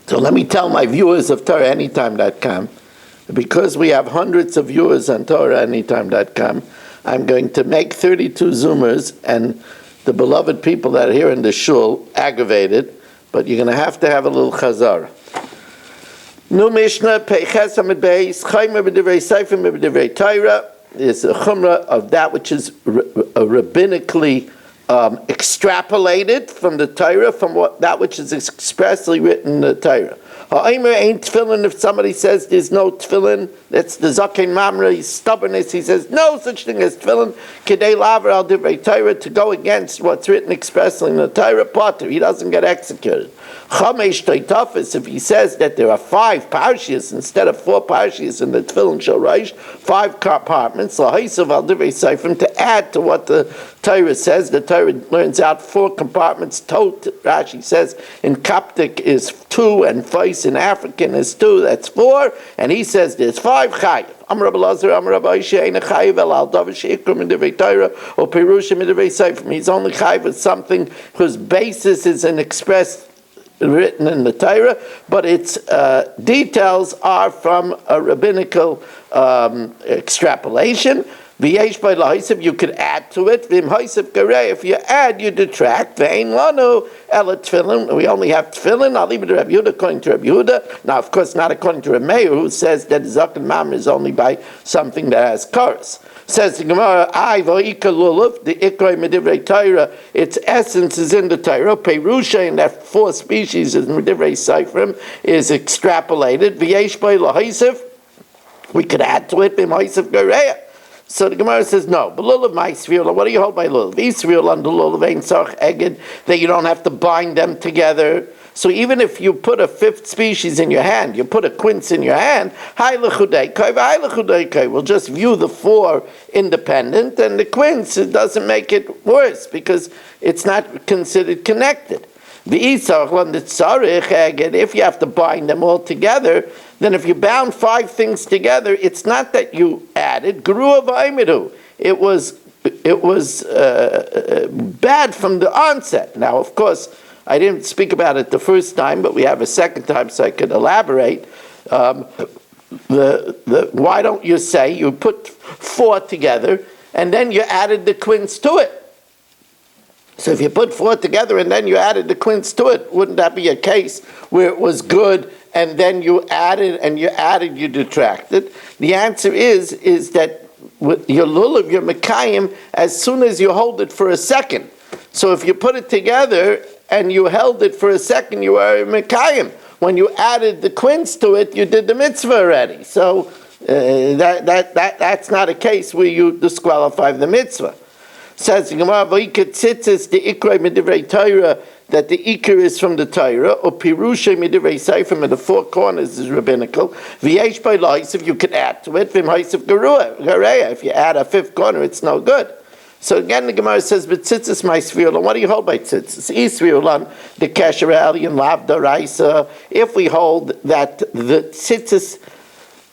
So let me tell my viewers of TorahAnytime.com, because we have hundreds of viewers on TorahAnytime.com, I'm going to make 32 Zoomers, and the beloved people that are here in the shul aggravated, but you're going to have a little chazara. Nu Mishnah, Peiches Amid Beis, Chaymer B'divrei Seifim B'divrei Torah, is a chumrah of that which is rabbinically extrapolated from the Torah, from that which is expressly written in the Torah. Ha'omer ain't tefillin. If somebody says there's no tefillin, that's the Zaken Mamre, his stubbornness. He says no such thing as tefillin. Kedei laver al divrei Torah, to go against what's written expressly in the Torah, potter, he doesn't get executed. Chamesh Toitafis, if he says that there are 5 parshias instead of 4 parshias in the tefillin shel Rosh, 5 compartments, lahaisav al divrei seifim, to add to what the Torah says. The Torah learns out 4 compartments. Tot, Rashi says, in Coptic is 2, and Fais in African is 2, that's 4, and he says there's 5 chayiv. Amar Rabbi Lazar, Amar Rabbi Aisha, ain't a chayiv el al davar sheikrum in divrei Torah or perushim in divrei seifim. He's only chayiv with something whose basis is an express written in the Torah, but its details are from a rabbinical extrapolation. V'yesh by lahisav, you could add to it. V'im haisav garei, if you add, you detract. V'ein lanu ela tefillin. We only have tefillin. I'll leave it to Rabbi Yehuda, according to Rabbi Yehuda. Now, of course, not according to Rabbi Meir, who says that zaken mamre is only by something that has chorus. Says the Gemara, I v'ika lulav, the ikroi medivrei Torah, its essence is in the Torah. Perusha, in that 4 species in medivrei seifrim, is extrapolated. V'yesh by lahisav, we could add to it. V'im haisav garei. So the Gemara says no. But lulav ma'isriul, what do you hold by lulav? Isriul and lulav ein tzarich eged, that you don't have to bind them together. So even if you put a 5th species in your hand, you put a quince in your hand, we'll just view the 4 independent, and the quince, it doesn't make it worse because it's not considered connected. If you have to bind them all together, then if you bound 5 things together, it's not that you added. It was bad from the onset. Now, of course, I didn't speak about it the first time, but we have a second time, so I could elaborate. Why don't you say you put 4 together and then you added the quince to it? So if you put 4 together and then you added the quince to it, wouldn't that be a case where it was good and then you added, you detracted? The answer is that with your lulav, your mekayim, as soon as you hold it for a second. So if you put it together and you held it for a second, you are a mekayim. When you added the quince to it, you did the mitzvah already. So that's not a case where you disqualify the mitzvah. Says the Gemara, "V'ikatzitzis the ikrei medivrei Torah," that the ikr is from the Torah, or pirushay medivrei seifim, and the 4 corners is rabbinical. V'yesh by lois, if you could add to it, v'im haisav gareya. If you add a 5th corner, it's no good. So again, the Gemara says, "But tzitzis my sviulan." What do you hold by tzitzis? Isviulan the kasher alien lav daraisa. If we hold that the tzitzis,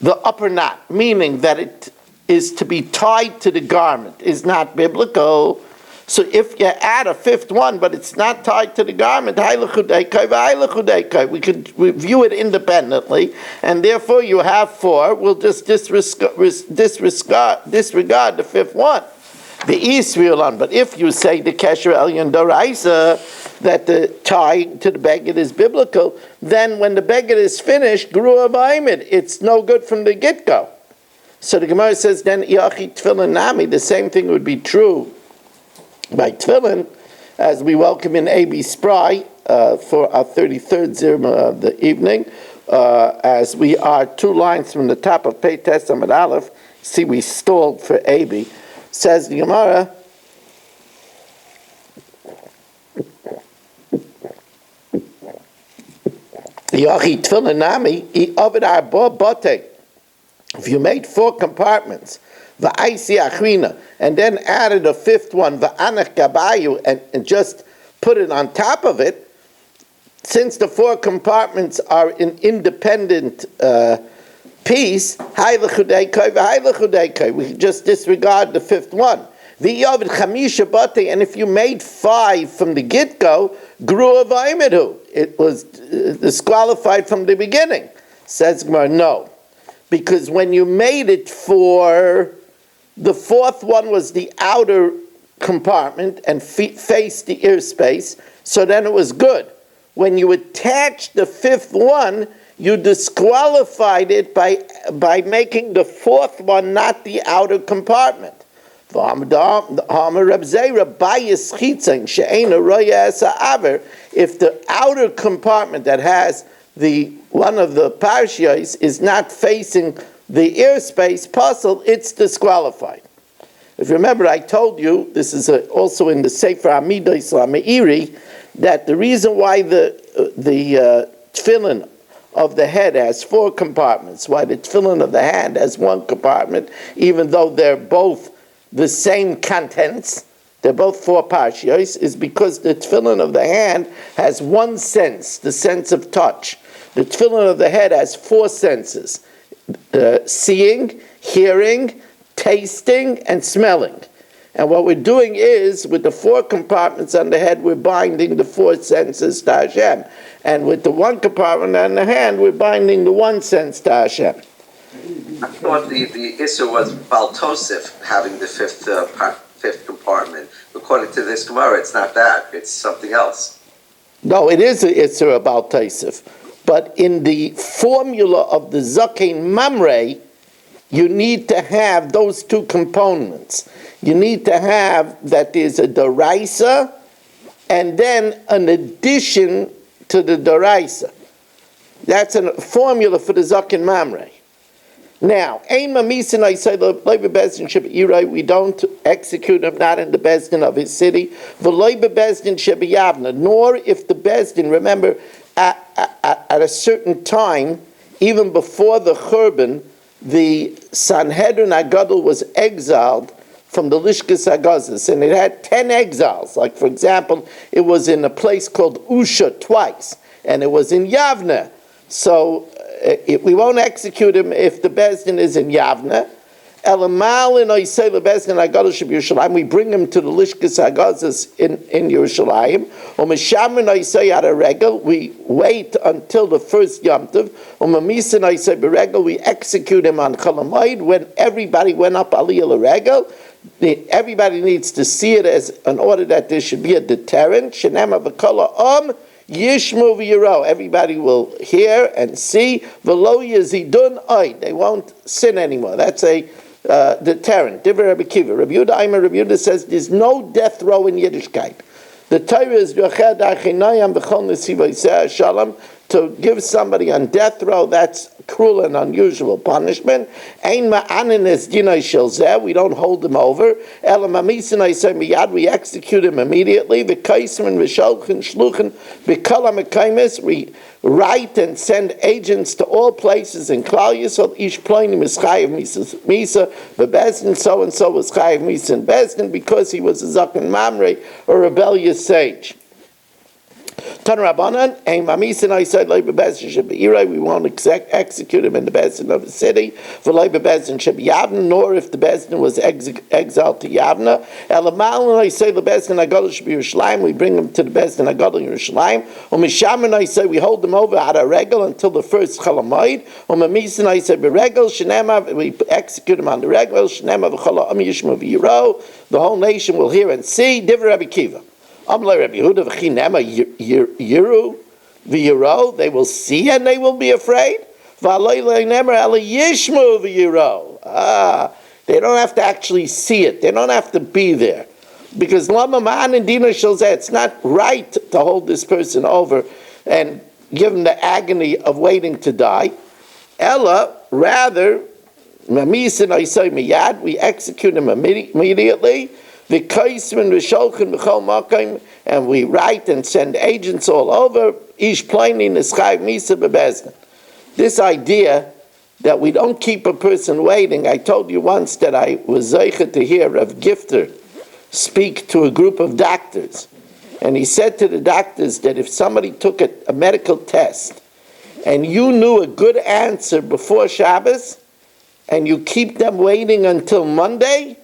the upper knot, meaning that it is to be tied to the garment, is not biblical. So if you add a 5th one, but it's not tied to the garment, we could review it independently, and therefore you have 4. We'll just disregard the 5th one. The Israel, but if you say the Kesher Elyon Doraisa, that the tie to the beged is biblical, then when the beged is finished, Gru Abayimid, it's no good from the get-go. So the Gemara says, then Yachi Tefillin Nami, the same thing would be true by Tefillin, as we welcome in A.B. Spry for our 33rd Zirma of the evening, as we are 2 lines from the top of Pei Tes Amud Aleph. See, we stalled for A.B. Says the Gemara, Yachi Tefillin Nami, Ovid Arba Bote. If you made 4 compartments, va'aisi achrina, and then added a 5th one, va'anach gabayu, and just put it on top of it, since the 4 compartments are an independent piece, we just disregard the 5th one. V'yovid chamisha bate, and if you made 5 from the get-go, grew avaymedu. It was disqualified from the beginning. Says Gemara, no. Because when you made it for, the 4th one was the outer compartment and faced the ear space, so then it was good. When you attached the 5th one, you disqualified it by making the 4th one not the outer compartment. If the outer compartment that has one of the parshiyos is not facing the ear space puzzle, it's disqualified. If you remember, I told you, this is also in the Sefer Amidos Meiri, that the reason why the tefillin of the head has 4 compartments, why the tefillin of the hand has 1 compartment, even though they're both the same contents, they're both 4 parshiyos, is because the tefillin of the hand has 1 sense, the sense of touch. The tefillin of the head has 4 senses, seeing, hearing, tasting, and smelling. And what we're doing is, with the 4 compartments on the head, we're binding the 4 senses to Hashem. And with the 1 compartment on the hand, we're binding the 1 sense to Hashem. I thought the issue was Baltosif having the 5th compartment. According to this Gemara, it's not that. It's something else. No, it is a Isser about Taisif. But in the formula of the Zakein Mamre, you need to have those 2 components. You need to have that there's a Doraisa and then an addition to the Doraisa. That's a formula for the Zakein Mamre. Now, we don't execute him, not in the Bezdin of his city, nor if the Bezdin, remember, at a certain time, even before the Churban, the Sanhedrin Agadol was exiled from the Lishkas Agazis, and it had 10 exiles. Like, for example, it was in a place called Usha twice, and it was in Yavne. So, we won't execute him if the Bezdin is in Yavne. We bring him to the Lishkas Hagazas in Yerushalayim. We wait until the first Yom Tov. We execute him on Chalamayid when everybody went up Aliyah L'Regel. Everybody needs to see it as an order that there should be a deterrent. Yishmu v'yiro. Everybody will hear and see. V'lo yazidun oid. They won't sin anymore. That's a deterrent. Divrei Rabbi Kiva. Rabbi Yehuda says there's no death row in Yiddishkeit. The Torah is Yochad Achinayam B'chol Nesivos Shalom. To give somebody on death row, that's cruel and unusual punishment. Ein ma'anin es dinai shel zeh. We don't hold him over. Ela mamisin aisei miyad. We execute him immediately. V'kaismin v'sholchen shluchen v'kol ha'mekaymes. We write and send agents to all places in Klal Yisrael. Ish ploinim is chayiv misa. Bezdin so and so was chayiv misa in Bezdin because he was a zaken mamre, a rebellious sage. Tan Rabbanan, we won't execute him in the Bezdin of the city. Nor if the Bezdin was exiled to Yavna. We bring him to the Bezdin Agadol in Yerushalayim. We hold them over at a regal until the first Chalamayid. We execute him on the regal. The whole nation will hear and see. Divrei Rabbi Kiva. They will see and they will be afraid. They don't have to actually see it. They don't have to be there. Because it's not right to hold this person over and give him the agony of waiting to die. Ella, rather, we execute him immediately. And we write and send agents all over. This idea that we don't keep a person waiting. I told you once that I was zeicher to hear Rav Gifter speak to a group of doctors. And he said to the doctors that if somebody took a medical test and you knew a good answer before Shabbos and you keep them waiting until Monday,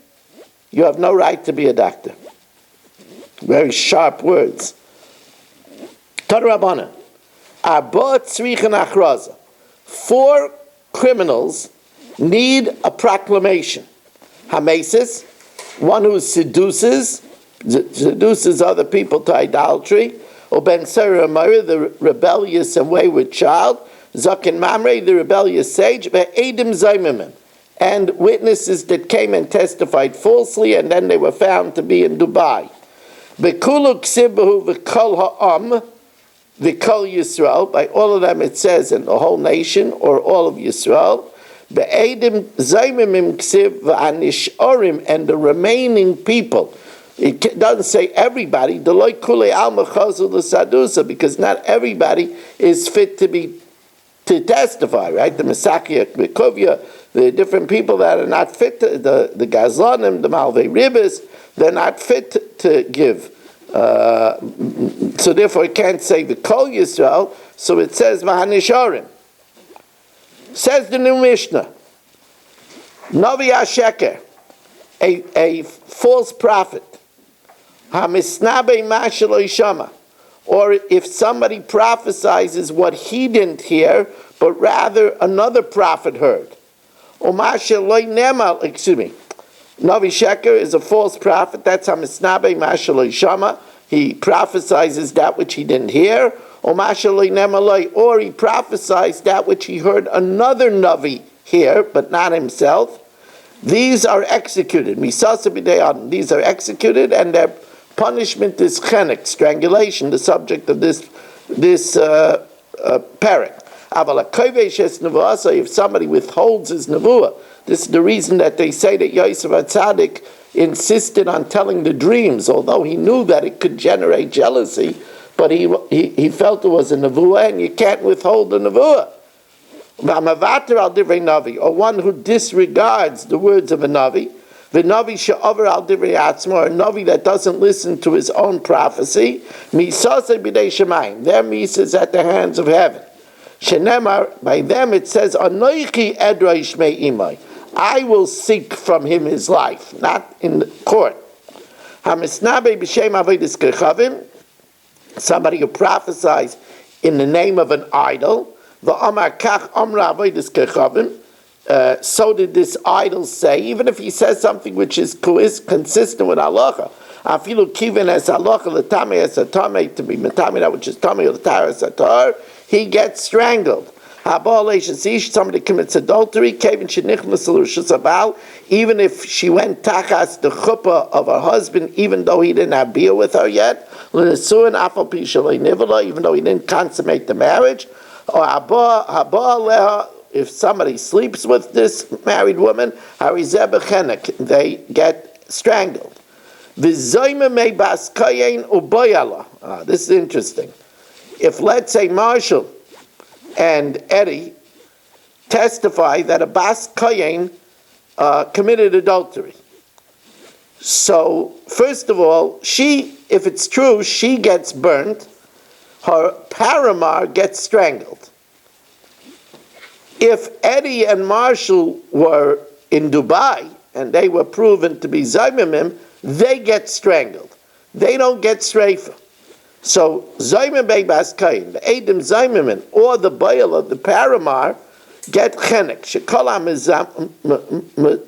you have no right to be a doctor. Very sharp words. Torah Arba tzrichen achraza. 4 criminals need a proclamation. Hamesis, one who seduces other people to idolatry. Or Ben Sarah Amara, the rebellious and wayward child. Zakin Mamre, the rebellious sage. Ve'edim zaymimim, and witnesses that came and testified falsely, and then they were found to be in Dubai. Bekulu ksibahu v'kol ha'am, v'kol Yisrael, by all of them it says in the whole nation, or all of Yisrael. Be'edim zaymimim ksiv v'anishorim, and the remaining people. It doesn't say everybody, because not everybody is fit to testify, right? The Mesachia, Bekovia, the different people that are not fit, the Gazlanim, the Malvei Ribis, they're not fit to give. So therefore it can't say the Kol Yisrael, so it says Vahanishorim. Says the new Mishnah, Navi HaSheker, a false prophet, HaMisnabe Mashalo Ishama, or if somebody prophesizes what he didn't hear, but rather another prophet heard. Navi Sheker is a false prophet. That's HaMisnabe Mashalo Ishama. He prophesizes that which he didn't hear. Or he prophesies that which he heard another Navi hear, but not himself. These are executed. These are executed, and their punishment is chenek, strangulation, the subject of this parak. If somebody withholds his nevuah, this is the reason that they say that Yosef HaTzadik insisted on telling the dreams, although he knew that it could generate jealousy, but he felt it was a nevuah, and you can't withhold the nevuah. Or one who disregards the words of a navi, the navi she'over al divrei atzmo, a navi that doesn't listen to his own prophecy, misasei b'dei shemayim, their mis is at the hands of heaven. Shenemar, by them it says, anoichi edra ishmei imai, I will seek from him his life, not in the court. Hamisnabe b'shem avodas kechavim, somebody who prophesies in the name of an idol. V'amar kach amra avodas kechavim, so did this idol say, even if he says something which is consistent with halacha, afilu kiven as halacha l'tamei as hatamei, to be metamei that which is tamei or l'tar as hatar, he gets strangled. Somebody commits adultery, even if she went tachas the chuppah of her husband, even though he didn't have beer with her yet, even though he didn't consummate the marriage, or if somebody sleeps with this married woman, they get strangled. This is interesting. If, let's say, Marshall and Eddie testify that a Bas Kayin committed adultery. So, first of all, if it's true, she gets burnt, her paramar gets strangled. If Eddie and Marshall were in Dubai and they were proven to be Zaymimim, they get strangled. They don't get streifa. So Zaymim Bey Bas Kayin, the Eidim Zaymimim, or the Baal of the Paramar, get chenek. Shekol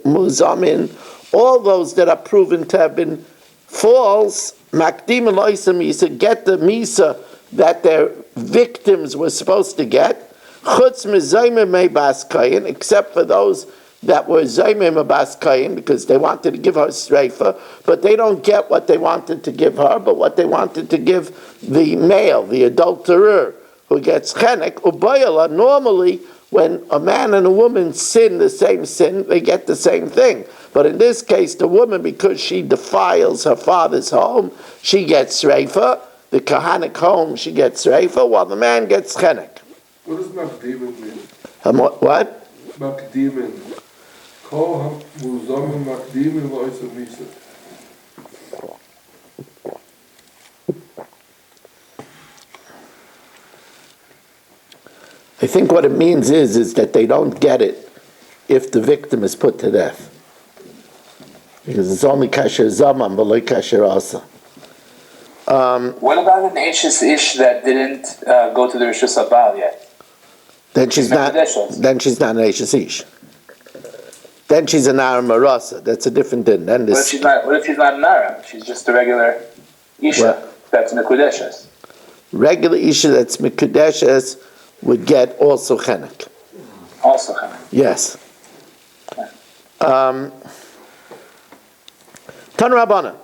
Muzamin, all those that are proven to have been false, Makdim Eloisa Misa, get the Misa that their victims were supposed to get. Chutz Zaymim Bas Kayin, except for those that were Zaymim Bas Kayin, because they wanted to give her streifa, but they don't get what they wanted to give her, but what they wanted to give the male, the adulterer, who gets chenek. Ubayala, normally, when a man and a woman sin the same sin, they get the same thing. But in this case, the woman, because she defiles her father's home, she gets streifa. The kahanic home, she gets streifa, while the man gets chenek. What does Makdimin mean? What? Makdimin. Kol ha-muzamin Makdimin v'oisa misa. I think what it means is that they don't get it if the victim is put to death. Because it's only kasher zaman, but like kasher asa. What about an Ashes Ish that didn't go to the Rishus Abal yet? Then she's not. Then she's not an Ashes Ish. Then she's an Aram Marasa. That's a different din. Then this. What if she's not an Aram? She's just a regular Isha that's Mekudeshes. Regular Isha that's Mekudeshes would get also chenek. Also chenek. Yes. Tan Rabbana.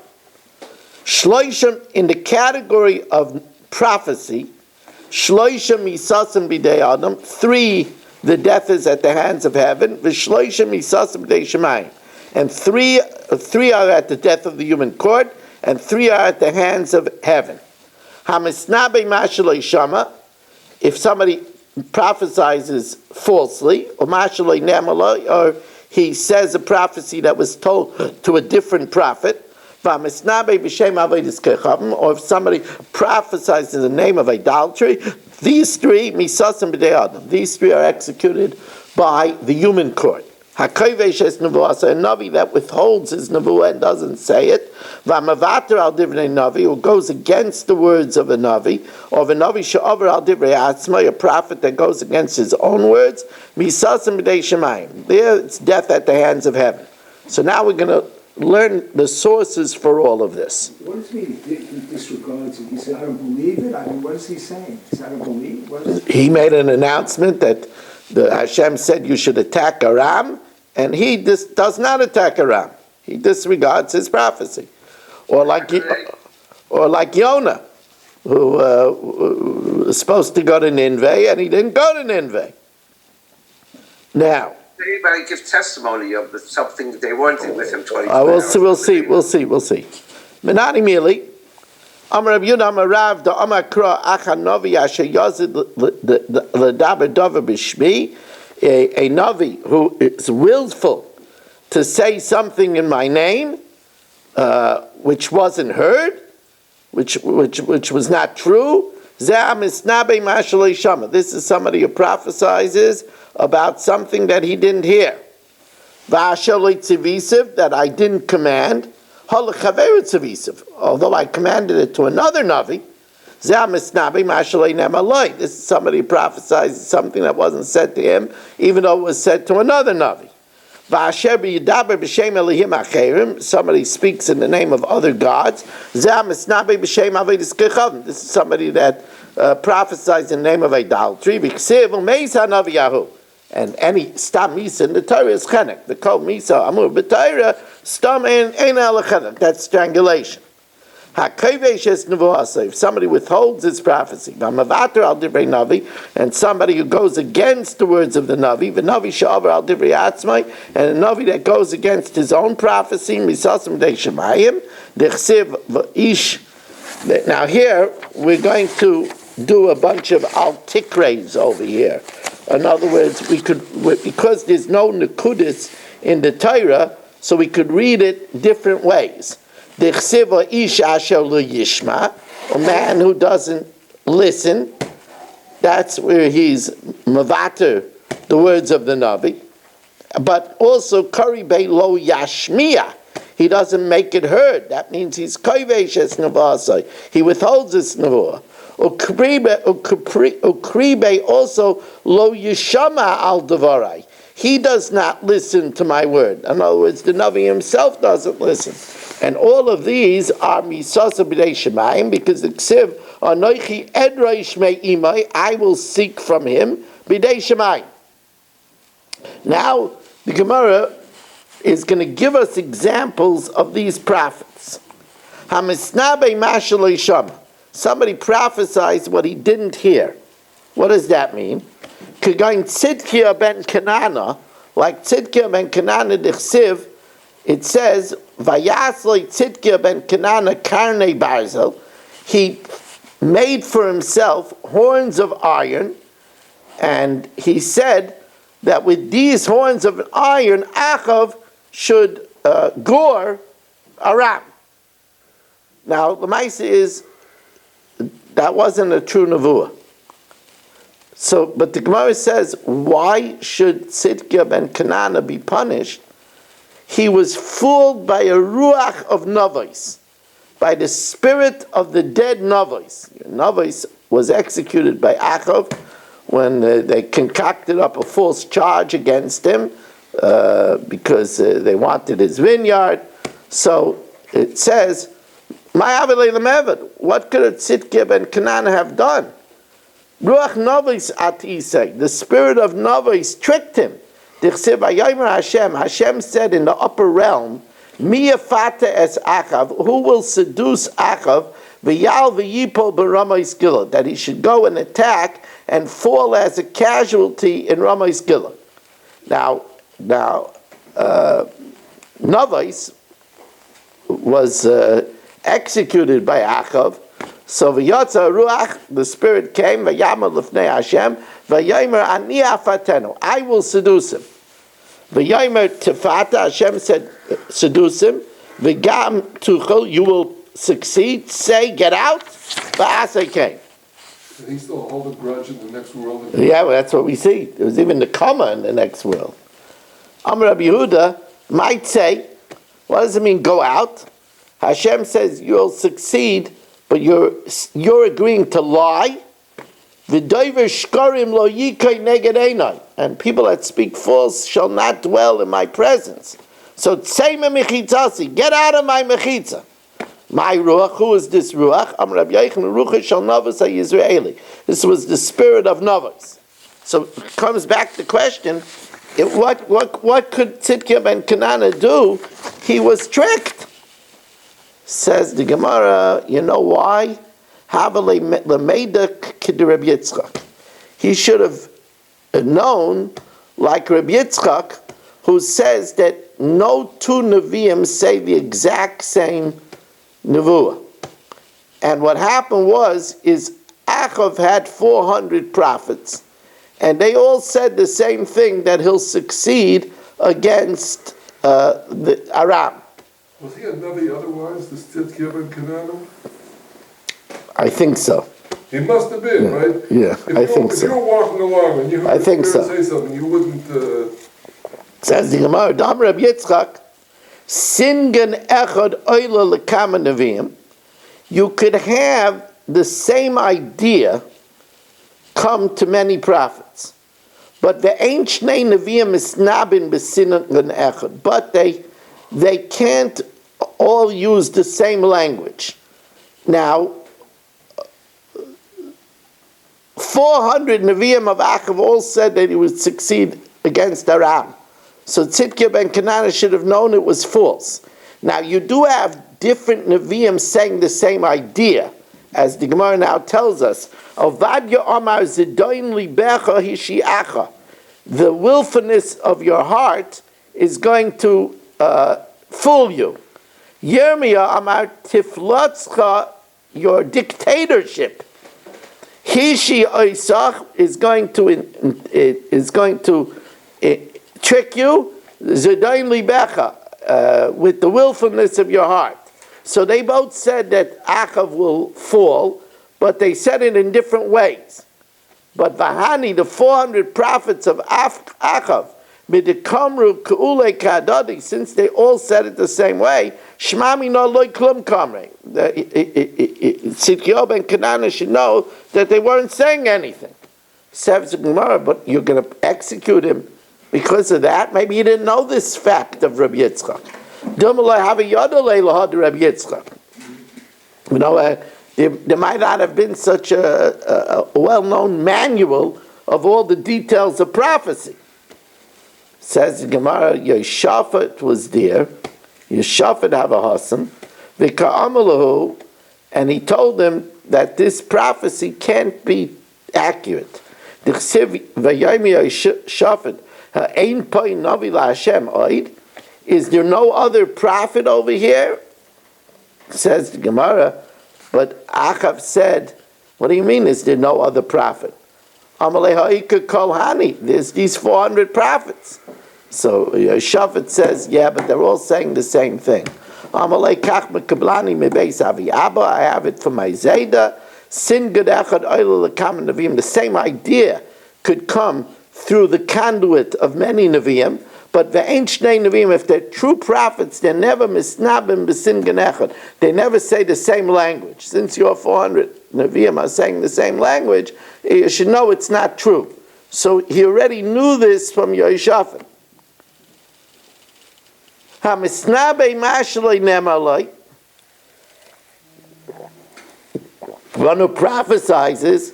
Shloishim, in the category of prophecy, Shloishim misasim b'dei Adam, 3, the death is at the hands of heaven, v'shloishim misasim b'dei Shemayim, and 3 are at the death of the human court, and 3 are at the hands of heaven. Hamisnabe mashalei shama, if somebody prophesizes falsely, or mashalei nemaloi, or he says a prophecy that was told to a different prophet, or if somebody prophesies in the name of idolatry, these 3 misasim b'dei Adam. These 3 are executed by the human court. Hakovesh es nevuah, a navi that withholds his nevuah and doesn't say it. V'amavater al divrei navi, who goes against the words of a navi, or a navi she'over al divrei atzma, a prophet that goes against his own words. Misasim b'dei Shemayim. There, it's death at the hands of heaven. So now we're going to learn the sources for all of this. What does he mean? He disregards it. He said, I don't believe it. I mean, what is he saying? He said, I don't believe. What is he made an announcement that the Hashem said you should attack Aram, and he does not attack Aram. He disregards his prophecy. Or like Yonah, who was supposed to go to Nineveh, and he didn't go to Nineveh. Now, anybody give testimony of something they weren't with him 20 we'll see. Menani Mili, Amar Rav Yudah Amar Rav da Amar Kra Achanovi Asher Yazid L'Daber Dover B'Shmi, a Navi who is willful to say something in my name, which wasn't heard, which was not true. This is somebody who prophesizes about something that he didn't hear. That I didn't command. Although I commanded it to another Navi. This is somebody who prophesies something that wasn't said to him, even though it was said to another Navi. Somebody speaks in the name of other gods. This is somebody that prophesies in the name of idolatry. And any stam misa in the Torah is chenek. The kol misa amur b'Torah stam ein ala chenek. That's strangulation. Hakovesh es nevuah. If somebody withholds his prophecy, v'amavater al divrei navi, and somebody who goes against the words of the navi, v'navi she'over al divrei atzmai, and a navi that goes against his own prophecy, misasim dei shemayim, dechsiv v'ish. Now here we're going to do a bunch of al-tikreis over here. In other words, because there's no nekudis in the Torah, so we could read it different ways. Dechsiva ish asher lo yishma, a man who doesn't listen. That's where he's mavater the words of the Navi. But also karibei lo yashmiya, he doesn't make it heard. That means he's kovesh es nevuah. He withholds his nevuah. Ukribe also lo yishama al devarai. He does not listen to my word. In other words, the Navi himself doesn't listen. And all of these are misasa b'dei shemayim, because the ksiv anoichi edrei shmei imai, I will seek from him b'dei shemayim. Now the Gemara is going to give us examples of these prophets. Hamisnabe mashalei shama. Somebody prophesies what he didn't hear. What does that mean? Kagain Tzidkiah ben Kanana, like Tzidkiah ben Kanana d'chsiv, it says, Vayasloi Tzidkiah ben Kanana karnei barzel, he made for himself horns of iron, and he said that with these horns of iron, Achav should gore Aram. Now, the Maisa is, that wasn't a true nevuah. So, but the Gemara says, why should Tzidkiah ben Kanana be punished? he was fooled by a ruach of Navos, by the spirit of the dead Navos. Navos was executed by Achav when they concocted up a false charge against him because they wanted his vineyard. So it says, what could a Tzidkiah ben Canaan have done? Ruach Navos at Isai, the spirit of Navos tricked him. Hashem said in the upper realm, Mi yafata es Achav, who will seduce Achav, v'yal v'yipol b'Ramais Gilad, that he should go and attack and fall as a casualty in Ramais Gilad. Now, Navos was executed by Achav. So v'yotza ruach, the spirit came, v'yamal l'fnei Hashem, v'yomer ani afatenu, I will seduce him. V'yomer tefata, Hashem said, seduce him. V'gam tuchel, you will succeed. Say, get out. V'asay came. And he still hold a grudge in the next world. Yeah, well, that's what we see. There was even the comma in the next world. Amar Rabbi Yehuda might say, what does it mean, go out? Hashem says you'll succeed, but you're agreeing to lie. V'dover shkarim lo yikai neged einai, and people that speak false shall not dwell in my presence. So tzema mechitzasi, get out of my mechitza. My ruach, who is this ruach? Amar Rabbi Yochanan, ruach shel Navos HaYisraeli. This was the spirit of Navos. So it comes back to the question: what could Tzidkiah ben Canaan do? He was tricked. Says the Gemara, you know why? He should have known, like Rabbi Yitzchak, who says that no two Nevi'im say the exact same Nevuah. And what happened is Achav had 400 prophets, and they all said the same thing, that he'll succeed against the Aram. Was he a Navi otherwise, the Tzidkiah ben Canaan? I think so. He must have been, right? Yeah, I think so. If you were walking along and you heard the Spirit say something, you wouldn't... Says the Gemara, Dam Reb Yitzchak, Singen Echad Oila Lekama Nevi'im, you could have the same idea come to many prophets. But the ain't Shnei Nevi'im is nabin b'singen Echad. But they can't all use the same language. Now, 400 Nevi'im of Achav all said that he would succeed against Aram. So Tzidkiah ben Canaan should have known it was false. Now, you do have different Nevi'im saying the same idea, as the Gemara now tells us. Avadya Amar Zidoin Libecha Hishiacha. The willfulness of your heart is going to fool you. Yirmiyah Amar Tiflotzcha, your dictatorship. Hishi Oisach is going to trick you. Zedain Libecha, with the willfulness of your heart. So they both said that Achav will fall, but they said it in different ways. But Vahani, the 400 prophets of Achav, Midikamru Ku'ule Kadadi, since they all said it the same way, Shmami no loy klum kamre. Tzidkiah ben Canaan should know that they weren't saying anything. Says the Gemara, but you're going to execute him because of that? Maybe you didn't know this fact of Rabbi Yitzchak. You know, there might not have been such a well-known manual of all the details of prophecy. Says the Gemara, Yeshafat was there. Yeshafat have a hasan. V'ka'amalahu, and he told them that this prophecy can't be accurate. D'chsev v'yaymi Yeshafat ha'ein poi navi la'Hashem oid. Is there no other prophet over here? Says the Gemara, but Achav said, what do you mean, is there no other prophet? Amalei ha'ika kol hani, there's these 400 prophets. So Shafat says, yeah, but they're all saying the same thing. Amalei kach mekablani mebeis avi abba, I have it from my Zayda. Sin ged echad oila lekam Nevi'im, the same idea could come through the conduit of many Nevi'im, But ve'ein shnei neviim, if they're true prophets, they're never misnabim b'sin genechad. They never say the same language. Since your 400 neviim are saying the same language, you should know it's not true. So he already knew this from Yoshafat. Ha-misnabei mashlei nemalei. One who prophesizes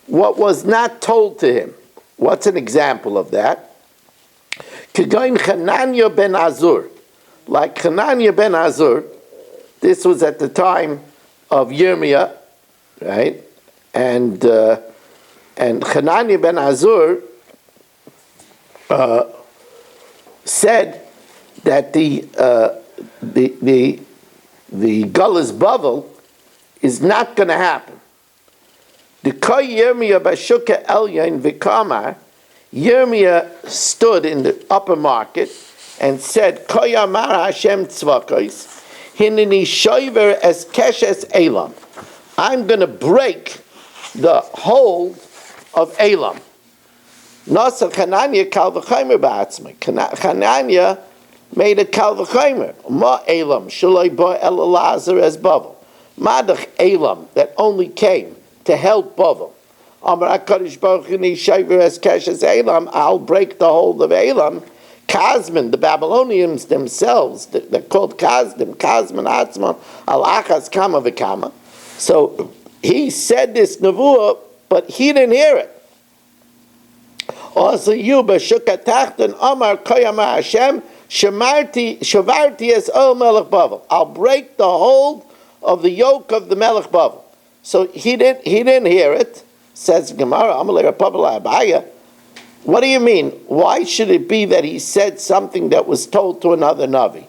what was not told to him. What's an example of that? Kegoin Chananya ben Azur. Like Chananya ben Azur, this was at the time of Yirmiyah, right? And Chananya ben Azur said that the Gullus Bavel is not going to happen. The Koy Yirmiyah Bashuka Elyon Vikamar, Yirmiyah stood in the upper market and said, Koy Amar Hashem Tzvakos, Hinini Shoiver es Keshes Elam. I'm going to break the hold of Elam. Nasa Chananya Kal V'chaymer Ba'atzma. Chananya made a Kal V'chaymer. Ma Elam, Shaloi Ba El Elazar es Bavel. Madach Elam, that only came to help Bavel. Amar HaKadosh Baruch Hu Nishaver es Keshes Elam, I'll break the hold of Elam. Kazman, the Babylonians themselves, they're called Kazman Atzman, Al Achaz Kama V'Kama. So he said this Nevuah, but he didn't hear it. Also, you b'shukah tachton Amar Koyama Hashem shavarti es ol Melech Bavel. I'll break the hold of the yoke of the Melech Bavel. So he didn't hear it. Says Gemara, Amalei Rapabala Abaya. What do you mean? Why should it be that he said something that was told to another Navi?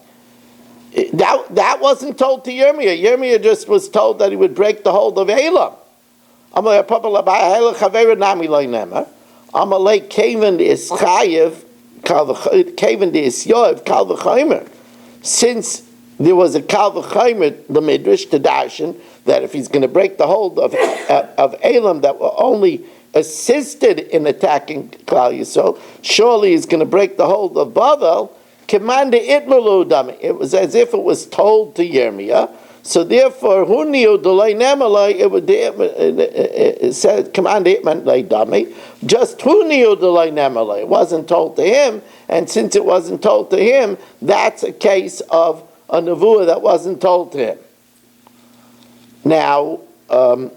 That wasn't told to Yirmiyah. Yirmiyah just was told that he would break the hold of Elam. Amalei Rapabala Abaya, Hela Chavera Nami Loi Nemar. Amalei Kaven is Chayev, Kaven is Yoev, Kal V'chaymer. Since there was a Kal V'chaymer, the Midrash, to Darshan, that if he's going to break the hold of Elam that were only assisted in attacking Klal Yisrael, surely he's going to break the hold of Bavel. Command itmalu dami. It was as if it was told to Yirmiyah. So therefore, huniu delay nemalai. It said command itmalu dami. Just huniu delay nemalai. It wasn't told to him, and since it wasn't told to him, that's a case of a nevuah that wasn't told to him. Now, I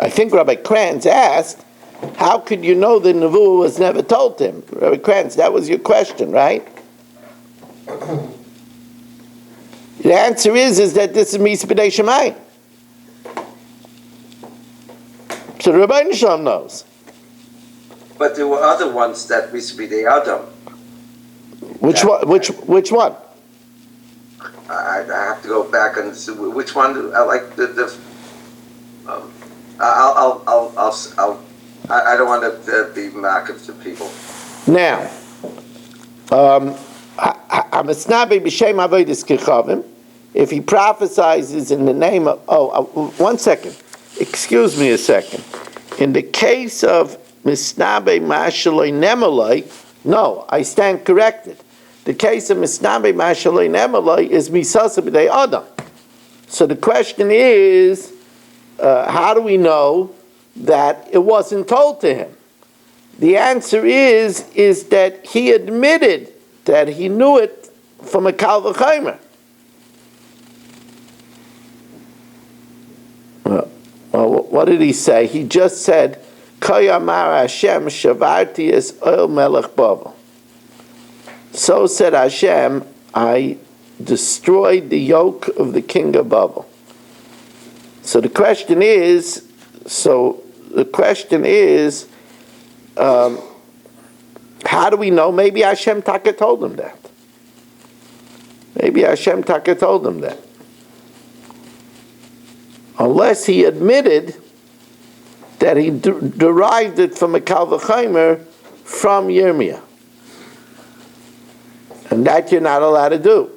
think Rabbi Kranz asked, how could you know the nevuah was never told to him? Rabbi Kranz, that was your question, right? The answer is that this is Mis B'nai Shemayim. So the Rabbi Nisham knows. But there were other ones that Misbidei Adam. Which one? I have to go back and see which one. I like I don't want to be market to people. Now, if he prophesizes in the name of, one second, excuse me a second. In the case of Misnabe Mashaloi Nemaloi, no, I stand corrected. The case of Misnabe Mashaloi Nemaloi is Misasa B'dei Adam. So the question is, how do we know that it wasn't told to him? The answer is that he admitted that he knew it from a Kal V'chaymer. Well, what did he say? He just said, Koyamar Hashem shavarti es oil melech Bavel. So said Hashem, I destroyed the yoke of the king of Bavel. So the question is, how do we know? Maybe Hashem Taka told him that. Unless he admitted that he derived it from a Kal V'chaymer from Yirmiyah. And that you're not allowed to do.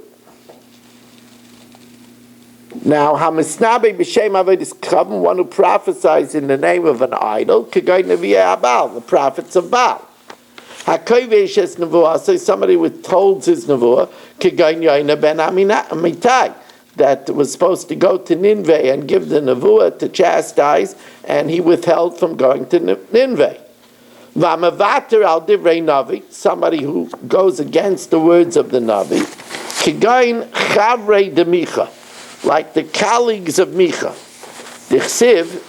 Now, Hamisnabe b'shem avodas kavim, one who prophesies in the name of an idol, k'goy nevi'ei Baal, the prophets of Baal. Hakovesh es nevuah, so somebody withholds his nevuah, k'goy yoina ben Amitai, that was supposed to go to Nineveh and give the nevuah to chastise, and he withheld from going to Nineveh. V'amavater al divrei navi, somebody who goes against the words of the navi, k'goy chavrei de Micha, like the colleagues of Micha. Dichsiv,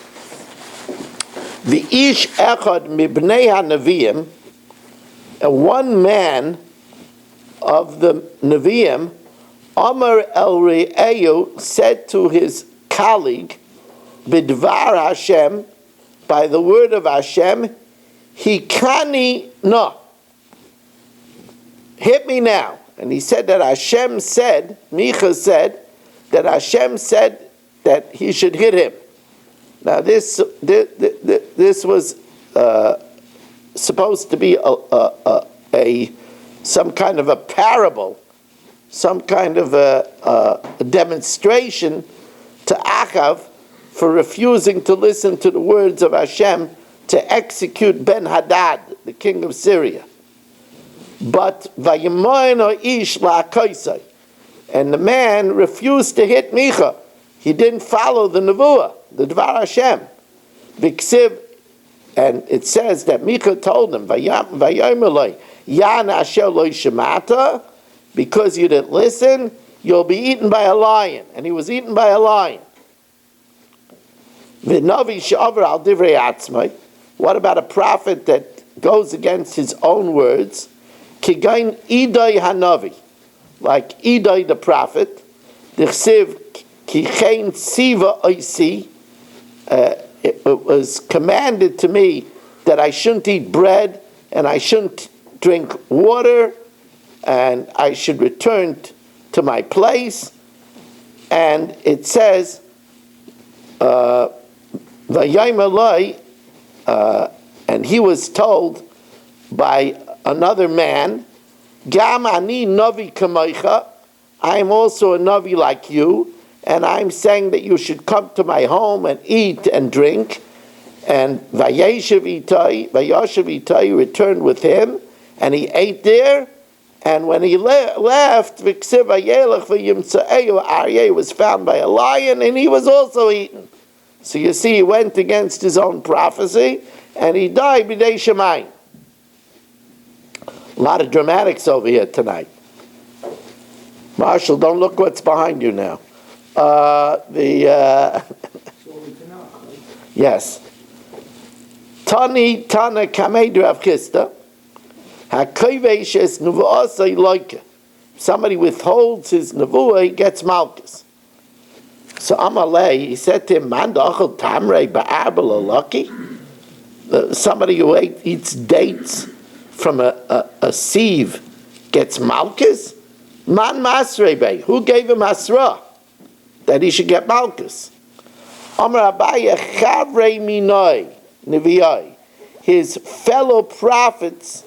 the ish echad mibnei ha-neviim, one man of the Nevi'im, Amar el Re'eyu, said to his colleague, Bidvar Hashem, by the word of Hashem, Hikani no, hit me now. And he said that Hashem said, Micha said, that Hashem said that he should hit him. Now this was supposed to be some kind of a parable, some kind of a demonstration to Achav for refusing to listen to the words of Hashem to execute Ben Hadad, the king of Syria. But Vayemoino ish la'akoisai, and the man refused to hit Micha. He didn't follow the nevuah, the Dvar Hashem. Viksiv, and it says that Micha told him, Vayomeloi, Yan asher lo shemata, because you didn't listen, you'll be eaten by a lion. And he was eaten by a lion. V'novi she'over al divrei atzmai, what about a prophet that goes against his own words? Kigain idai hanavi, like Idai the prophet, Dichsiv kichein siva oisi, it was commanded to me that I shouldn't eat bread and I shouldn't drink water and I should return to my place. And it says, Vayayim and he was told by another man, Gam ani navi kamoicha, I am also a navi like you, and I'm saying that you should come to my home and eat and drink. And Vayeshev Itai returned with him, and he ate there. And when he left, V'ksiv Vayelech v'yimtza'eu, Aryeh was found by a lion, and he was also eaten. So you see, he went against his own prophecy, and he died b'dei Shemayim. A lot of dramatics over here tonight. Marshall, don't look what's behind you now. Yes. Tani Tana Kamed Rav Chisda, Hakovesh es Nevuasai Loike. Somebody withholds his nevuah, he gets malchus. So Amalei, he said to him, Man dachel tamrei ba'arbel alaki. Somebody who eats dates from a sieve gets malchus. Man masrei, who gave him asra that he should get malchus? Amar Abaye chavrei minoi neviyai. His fellow prophets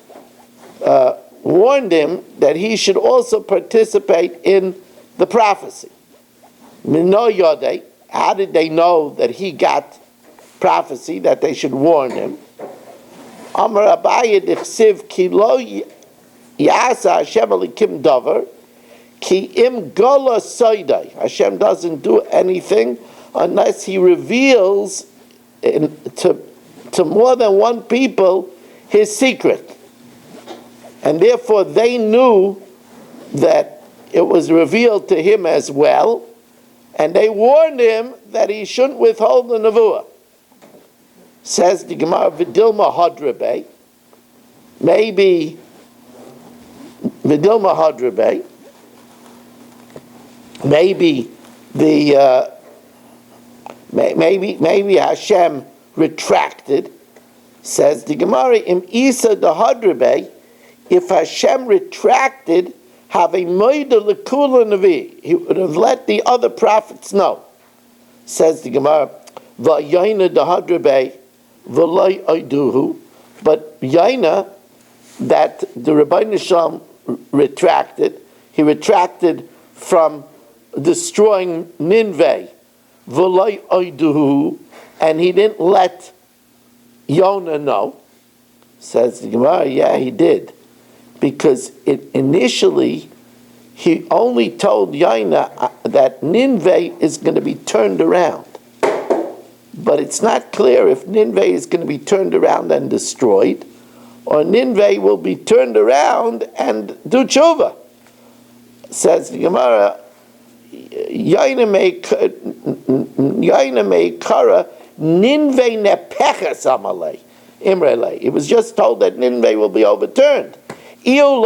warned him that he should also participate in the prophecy. Minoi yodei. How did they know that he got prophecy, that they should warn him? Amar Abaye dichsiv ki lo yasa Hashem alikim davar ki im gola soidai. Hashem doesn't do anything unless he reveals to more than one people his secret. And therefore they knew that it was revealed to him as well, and they warned him that he shouldn't withhold the nevuah. Says the Gemara, Vidilma Hadrabe, maybe Vidilma Hadrabe, maybe the maybe Hashem retracted. Says the Gemara, Im Isa the Hadrabe, if Hashem retracted, have a moida lekula navi, he would have let the other prophets know. Says the Gemara, Va'yayna the Hadrabe, V'lai Aiduhu, but Yaina, that the Rabbeinu Shalom retracted, he retracted from destroying Nineveh, v'loi oiduhu, and he didn't let Yonah know. Says the Gemara, yeah, he did. Because initially, he only told Yonah that Nineveh is going to be turned around. But it's not clear if Nineveh is going to be turned around and destroyed, or Nineveh will be turned around and do tshuva. Says the Gemara, Yonah may kara Nineveh nepeches amalei imrelei. It was just told that Nineveh will be overturned. He didn't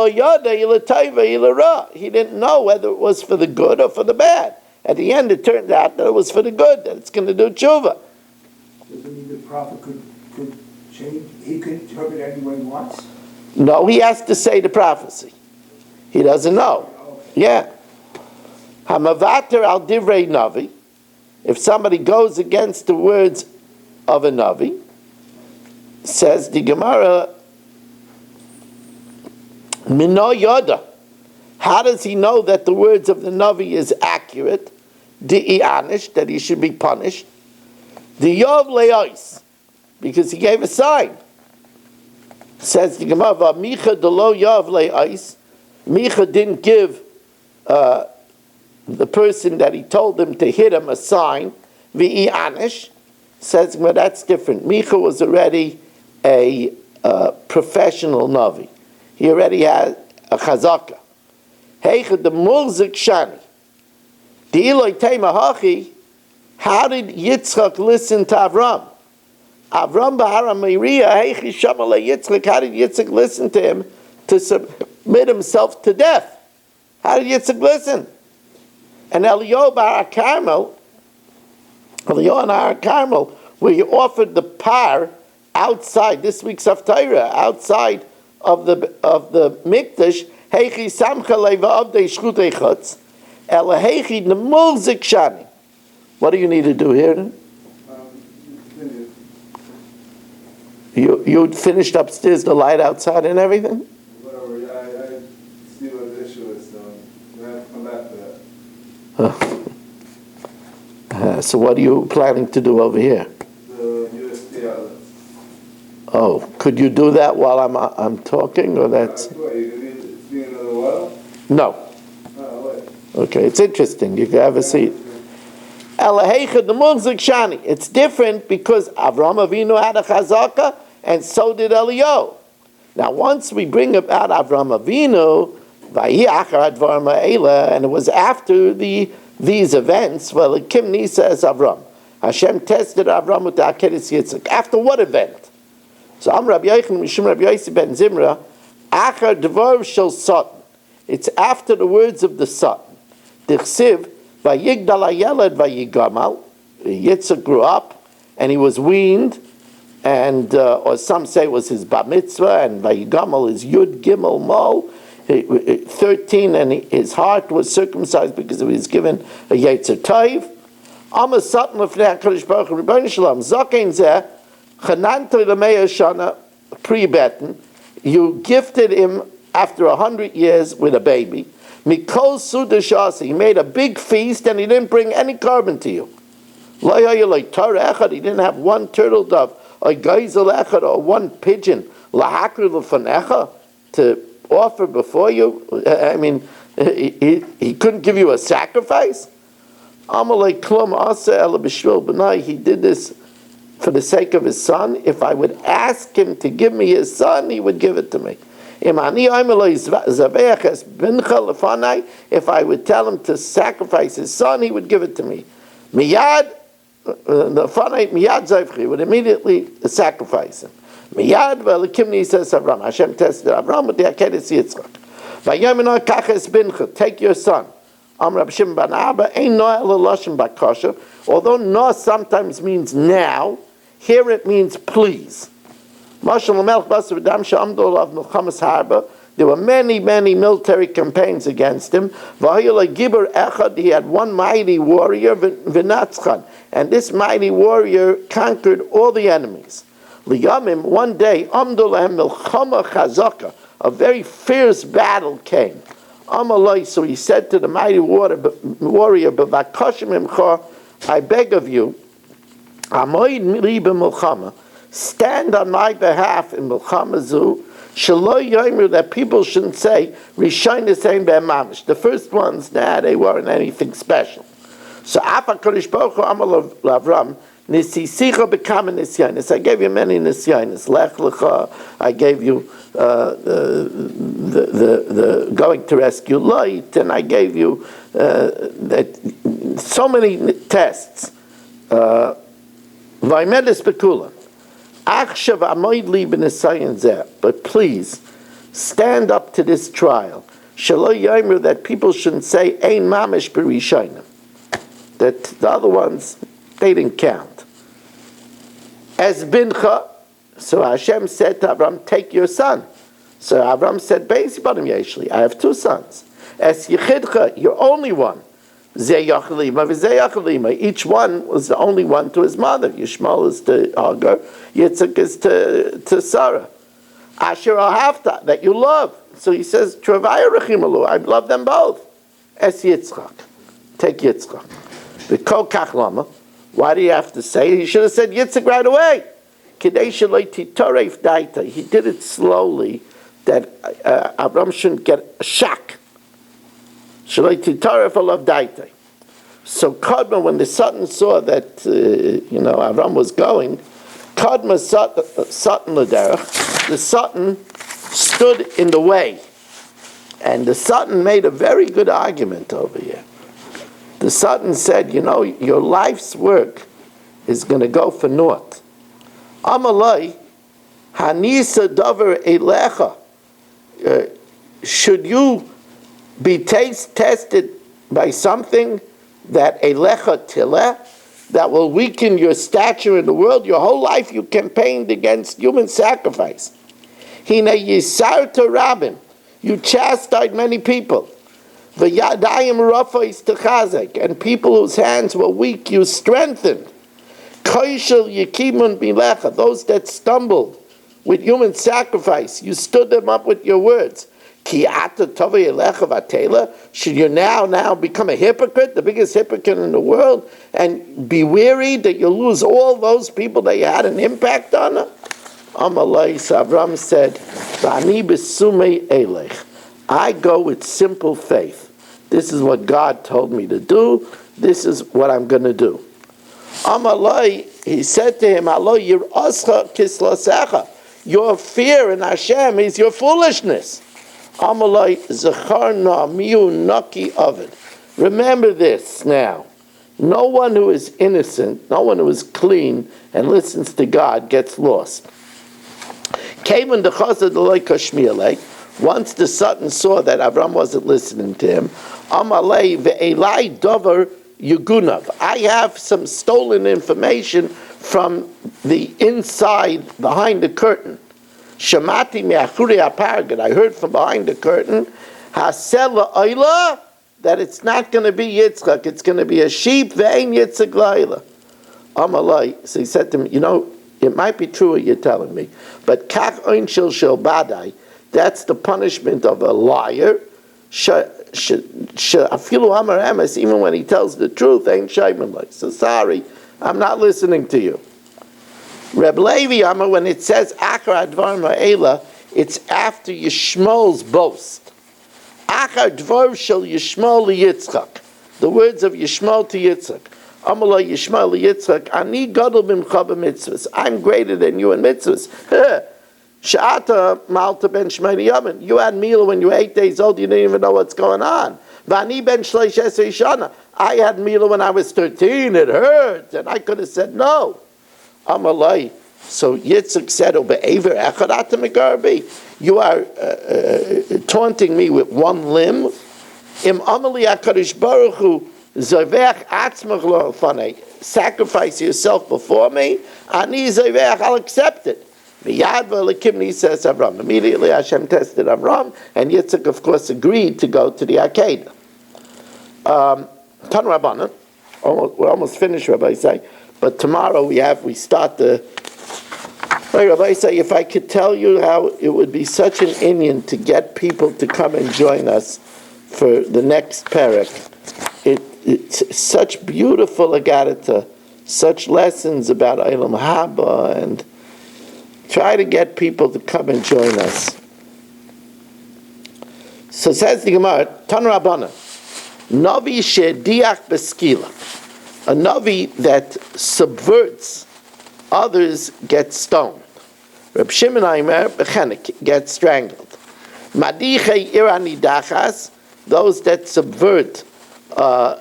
know whether it was for the good or for the bad. At the end, it turned out that it was for the good, that it's going to do tshuva. Doesn't mean the prophet could change, he could interpret any way he wants? No, he has to say the prophecy. He doesn't know. Yeah. Hamavater al divrei navi. If somebody goes against the words of a navi, says the Gemara, Mino Yoda. How does he know that the words of the Navi is accurate? Di'anish, that he should be punished. Di'yov le'ois, because he gave a sign. Says the Gemara, Micha delo yov le'ois. Micha didn't give the person that he told him to hit him a sign. Vi'anish. Says, well, that's different. Micha was already a professional Navi. He already had a chazaka. Heicha the mulzik shani. The Eloi tema hachi. How did Yitzchak listen to Avram? Avram b'hara Moriah. Heichi shamale Yitzchak. How did Yitzchak listen to him to submit himself to death? How did Yitzchak listen? And Eliyahu b'hara Carmel. Eliyahu and Har Carmel, where he offered the par outside this week's Haftarah, outside of the mikdash, heichi samcha leva avdei shchutei chutz, ela heichi nemulzik shani. What do you need to do here? You finished upstairs, the light outside and everything? Whatever, I see what the issue is, so I have to come back to that. So what are you planning to do over here? The USB outlets. Oh, could you do that while I'm talking, or that's... What, you need another while? No. Oh, wait. Okay, it's interesting. You can have a seat. It's different because Avraham Avinu had a chazaka, and so did Eliyahu. Now, once we bring about Avraham Avinu, and it was after these events, well, Kimni says Avram. Hashem tested Avram with the Akeres Yitzchak. After what event? So Am Rabbi Yochanan Mishum Rabbi Yossi ben Zimra, Achar Dvar Shel Satan. It's after the words of the Satan. Dichsiv, Vayigdal HaYeled Vayigamal. Yitzchak grew up, and he was weaned, and or some say it was his bar mitzvah, and Vayigamal is Yud Gimel Mol. 13, and his heart was circumcised because he was given a Yetzer Tov. Amma Satan Lefnei HaKadosh Baruch Hu Rebbeinu Shalom Zaken Zeh Chananta L'Meya Shana Pre-Beten. You gifted him after 100 years with a baby. Mikol Suda Shasi. He made a big feast and he didn't bring any carbon to you. Lo Yaya Like Torah Echad. He didn't have one turtle dove, or Geizel Echad, or one pigeon. Lahakri L'Fanecha, to offer before you. I mean, he couldn't give you a sacrifice. He did this for the sake of his son. If I would ask him to give me his son, he would give it to me. If I would tell him to sacrifice his son, he would give it to me. Miyad, he would immediately sacrifice him. Miyad v'elakimni says Avram. Hashem tested Avram with the Akeres Yitzchak. Vayomino kaches bincha. Take your son. Am Rab Shimon ben Abba ein noah l'loshen bakosha. Although no sometimes means now, here it means please. Mashal l'melech basar v'dam she'amdu olav milchamas harba. There were many, many military campaigns against him. V'hayil gibur echad. He had one mighty warrior v'natzchan, and this mighty warrior conquered all the enemies. Liyamim, one day, a very fierce battle came. Amalai, so he said to the mighty warrior, B'vakashim imcha, I beg of you, Amoid li b'milchama, stand on my behalf in milchama zu, shelo yomer, that people shouldn't say, Rishayna saying be'mamish. The first ones, they weren't anything special. So Afa Kodesh Baruch Hu Amal Lavram, Nisisicha become nisyanis. I gave you many nisyanis. Lech lecha. I gave you the going to rescue light, and I gave you that so many tests. Vaymedes bekula. Achshav amoid li b'nisayin zeh. But please stand up to this trial. Shelo yomer, that people shouldn't say ein mamish b'rishayim. That the other ones, they didn't count. As bincha, so Hashem said to Avram, take your son. So Avram said, Beis banim yeshli, I have two sons. As yichidcha, your only one. Zeh yachalima, v'zeh yachalima. Each one was the only one to his mother. Yishmael is to Hagar, Yitzchak is to Sarah. Asher ahavta, that you love. So he says, Travaya rechimalu, I love them both. Es Yitzchak, take Yitzchak. The kol kach lama. Why do you have to say it? He should have said Yitzchak right away. Kidei sheloi titoref daita. He did it slowly, that Avram shouldn't get a shock. Sheloi titoref alav daita. So Kadma, when the Satan saw that Avram was going, Kadma Satan l'derech, the Satan stood in the way, and the Satan made a very good argument over here. The Satan said, your life's work is going to go for naught. Amalai, hanisa davar elecha. Should you be tested by something that elecha tileh, that will weaken your stature in the world? Your whole life you campaigned against human sacrifice. Hina yisarta rabim. You chastised many people. V'yadayim rafais techazek, and people whose hands were weak you strengthened. Koishel yikimun bilecha, those that stumbled with human sacrifice, you stood them up with your words. Ki ata tovei elecha v'atela, should you now become a hypocrite, the biggest hypocrite in the world, and be weary that you lose all those people that you had an impact on? Amalai, Avram said, V'ani b'sumei elech, I go with simple faith. This is what God told me to do. This is what I'm going to do. Amalai, he said to him, Alo yir'ascha kislasecha. Your fear in Hashem is your foolishness. Amalai zacharna miu naki ovid. Remember this now. No one who is innocent, no one who is clean and listens to God gets lost. Came the chazad l'loy kashmielei. Once the Satan saw that Avram wasn't listening to him, Amalei ve'elai dover yugunav. I have some stolen information from the inside, behind the curtain. Shamati me'achuri ha'pargad. I heard from behind the curtain, hasela oila, that it's not going to be Yitzchak, it's going to be a sheep, ve'ein Yitzchak la'ila. Amalei, so he said to him, it might be true what you're telling me, but kach oin shel badai, that's the punishment of a liar. Afilu amar emes, even when he tells the truth, ain't shayman like. So sorry, I'm not listening to you. Reb Levi Amar, when it says Achar Advar Ma'ela, it's after Yishmael's boast. Achar Dvar Shel Yishmael Yitzchak. The words of Yishmael to Yitzchak. Amar Yishmael Yitzchak, Ani Gadol B'mcha b'mitzvahs. I'm greater than you in mitzvahs. Sha'ata Malta ben Shmei Yamin. You had Mila when you were 8 days old, you didn't even know what's going on. Vani ben Shleish Eser Shana. I had Mila when I was 13, it hurt, and I could have said no. Amalai. So Yitzchak said, you are taunting me with one limb. Im Amali HaKadosh Baruch Hu Zavech Atzmach Lo Fanei. Sacrifice yourself before me. Ani Zavech, I'll accept it. Miyad says Avram. Immediately Hashem tested Avram, and Yitzchak, of course, agreed to go to the Akedah. Tan Rabbanan, we're almost finished, Rabbi say, but tomorrow we start the. Rabbi say, if I could tell you how it would be such an inyan to get people to come and join us for the next parak. It's such beautiful agadata, such lessons about Eilam Haba, and try to get people to come and join us. So says the Gemara, Tan Rabbana, Navi shediach beskila, a Navi that subverts others gets stoned. Reb Shimon Aimer bechenik gets strangled. Madiche irani dachas, those that subvert a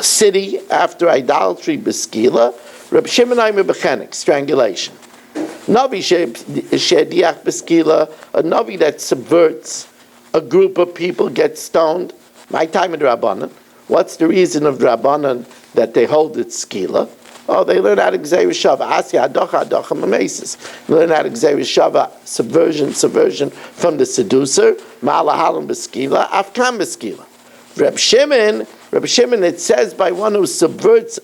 city after idolatry beskila. Reb Shimon Aimer bechenik, strangulation. Navi shediach beskila, a Navi that subverts a group of people gets stoned. My time in Rabbanan. What's the reason of Rabbanan that they hold it skila? Oh, they learn how to gzeir shava. Asya adocha adocha mamesis. Learn how to gzeir shava, subversion from the seducer. Ma'alahalim beskila, afkam beskila. Reb Shimon, it says by one who subverts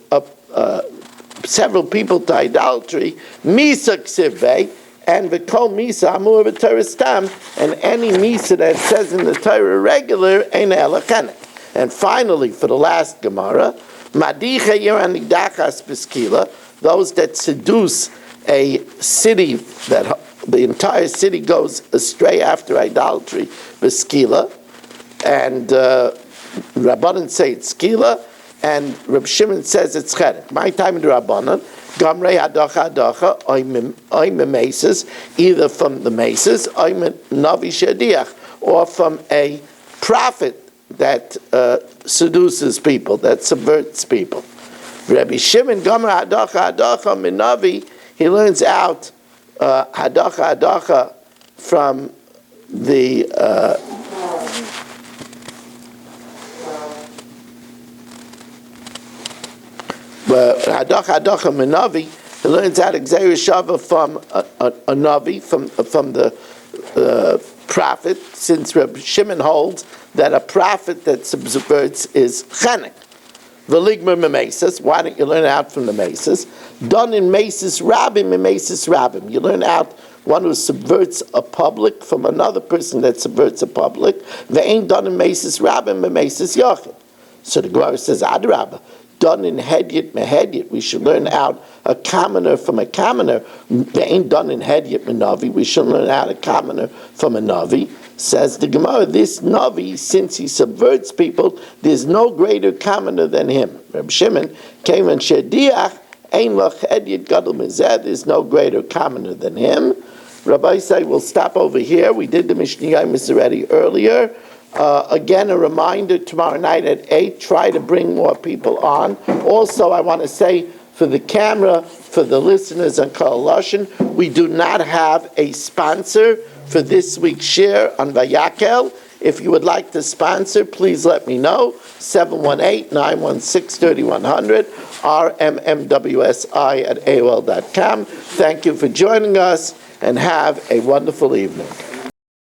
several people to idolatry, misa ksivvei, and v'kol misa amur b'Torah stam, and any misa that says in the Torah regular, ein elachenek. And finally, for the last Gemara, madicha yiranidachas b'skila, those that seduce a city, that the entire city goes astray after idolatry, b'skila, and Rabbanan say it's skila, and Reb Shimon says it's cherek. My time in the Rabbanan, gamrei adocha oim meses, either from the meses, oim navi shediach, or from a prophet that seduces people, that subverts people. Rabbi Shimon gamrei adocha minavi, he learns out hadocha from the Hadocha Menavi, he learns how to gzeir shava from a Navi, from the prophet, since Reb Shimon holds that a prophet that subverts is chanek. V'ligmer memesis, why don't you learn out from the mesis? Done in mesis rabim. You learn out one who subverts a public from another person that subverts a public. They ain't done in mesis rabim memesis yachid. So the Gemara says, Adrabah, done in hedyet mehedyet. We should learn out a commoner from a commoner. They ain't done in hedyet menavi. We should learn out a commoner from a navi. Says the Gemara, this navi, since he subverts people, there's no greater commoner than him. Reb Shimon came and shediach ein lach hedyet gadol mizeh. There's no greater commoner than him. Rabbi say we'll stop over here. We did the Mishnah Yaimis already earlier. Again, a reminder, tomorrow night at 8, try to bring more people on. Also, I want to say, for the camera, for the listeners on Kol Lashon, we do not have a sponsor for this week's share on Vayakel. If you would like to sponsor, please let me know. 718-916-3100, rmmwsi@aol.com. Thank you for joining us, and have a wonderful evening.